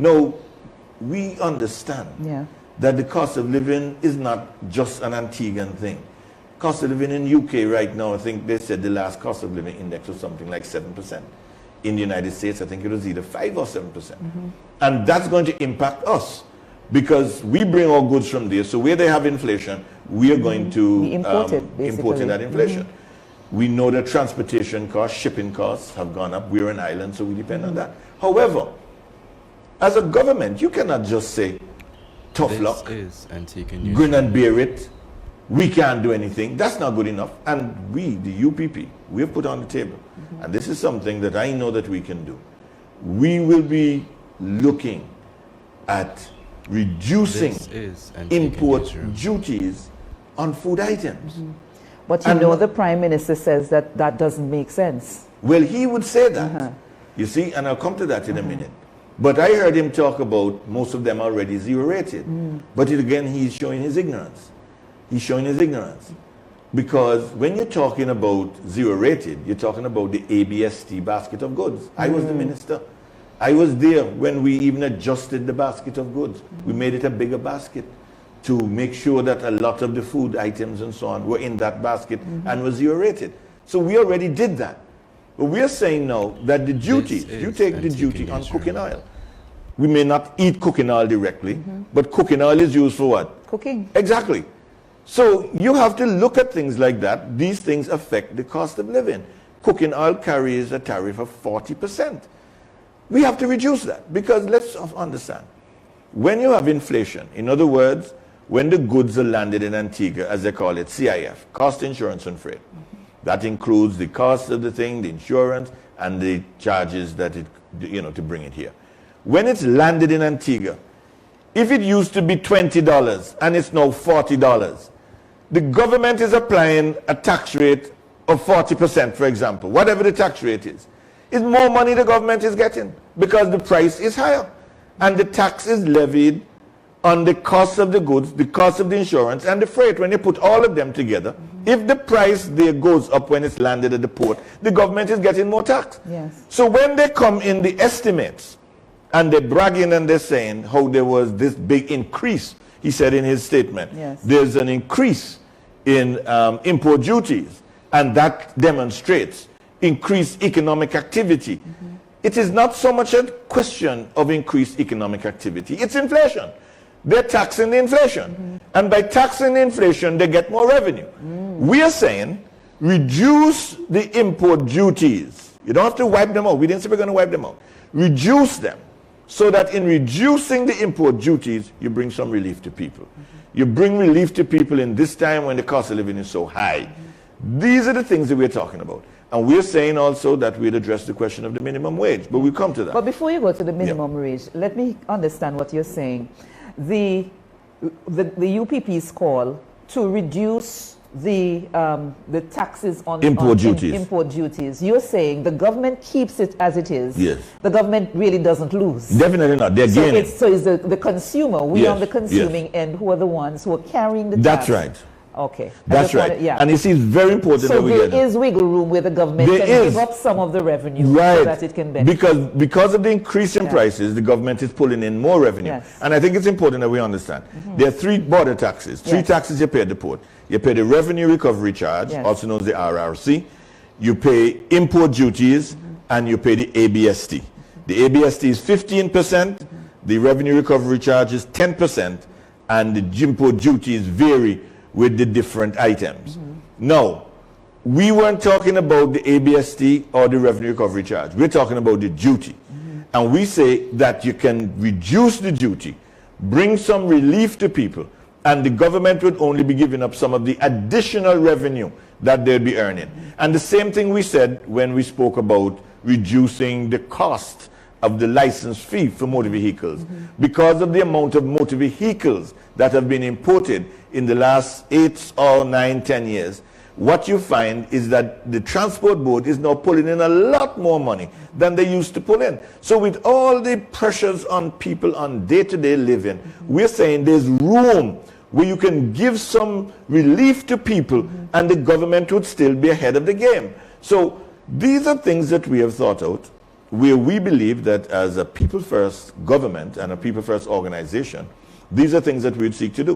Now, we understand that the cost of living is not just an Antiguan thing. Cost of living in UK right now, I think they said the last cost of living index was something like 7%. In the United States, I think it was either 5 or 7%. And that's going to impact us because we bring our goods from there. So where they have inflation, we are going to import that inflation. We know that transportation costs, shipping costs have gone up. We're an island, so we depend on that. However, as a government, you cannot just say, tough luck, grin and bear it, we can't do anything. That's not good enough. And we, the UPP, we have put on the table, and this is something that I know that we can do. We will be looking at reducing import duties on food items. But you know the Prime Minister says that that doesn't make sense. Well, he would say that, you see, and I'll come to that in a minute. But I heard him talk about most of them already zero rated. But again, he's showing his ignorance. He's showing his ignorance. Because when you're talking about zero rated, you're talking about the ABST basket of goods. I was the minister. I was there when we even adjusted the basket of goods. We made it a bigger basket to make sure that a lot of the food items and so on were in that basket and were zero rated. So we already did that. But we are saying now that the duty, you take the duty on cooking oil. We may not eat cooking oil directly, but cooking oil is used for what? Cooking. Exactly. So you have to look at things like that. These things affect the cost of living. Cooking oil carries a tariff of 40%. We have to reduce that because let's understand. When you have inflation, in other words, when the goods are landed in Antigua, as they call it, CIF, cost, insurance, and freight. That includes the cost of the thing, the insurance, and the charges that it, to bring it here. When it's landed in Antigua, if it used to be $20 and it's now $40, the government is applying a tax rate of 40%, for example, whatever the tax rate is. It's more money the government is getting because the price is higher. And the tax is levied on the cost of the goods, the cost of the insurance, and the freight. When you put all of them together, if the price there goes up when it's landed at the port, the government is getting more tax. Yes. So when they come in the estimates, and they're bragging and they're saying how there was this big increase, he said in his statement, there's an increase in import duties, and that demonstrates increased economic activity. It is not so much a question of increased economic activity, it's inflation. They're taxing the inflation. And by taxing the inflation, they get more revenue. We are saying, reduce the import duties. You don't have to wipe them out. We didn't say we're going to wipe them out. Reduce them so that in reducing the import duties, you bring some relief to people. You bring relief to people in this time when the cost of living is so high. These are the things that we're talking about. And we're saying also that we'd address the question of the minimum wage, but we'll come to that. But before you go to the minimum wage, let me understand what you're saying. The UPP's call to reduce the taxes on import duties. Import duties. You're saying the government keeps it as it is. Yes. The government really doesn't lose. Definitely not. They're gaining. So it's the consumer. We on the consuming end who are the ones who are carrying the tax. That's right. Okay. That's right. And you see, it's very important that we get So there is wiggle room where the government can give up some of the revenue so that it can benefit. Because of the increase in prices, the government is pulling in more revenue. And I think it's important that we understand. There are three border taxes, three taxes you pay at the port. You pay the revenue recovery charge, also known as the RRC. You pay import duties, and you pay the ABST. The ABST is 15%, the revenue recovery charge is 10%, and the import duties vary with the different items. Now, we weren't talking about the ABST or the revenue recovery charge. We're talking about the duty. And we say that you can reduce the duty, bring some relief to people, and the government would only be giving up some of the additional revenue that they'd be earning. And the same thing we said when we spoke about reducing the cost of the license fee for motor vehicles. Because of the amount of motor vehicles that have been imported in the last 8 or 9, 10 years, what you find is that the transport board is now pulling in a lot more money than they used to pull in. So with all the pressures on people on day-to-day living, we're saying there's room where you can give some relief to people and the government would still be ahead of the game. So these are things that we have thought out. where we believe that as a people-first government and a people-first organization, these are things that we would seek to do.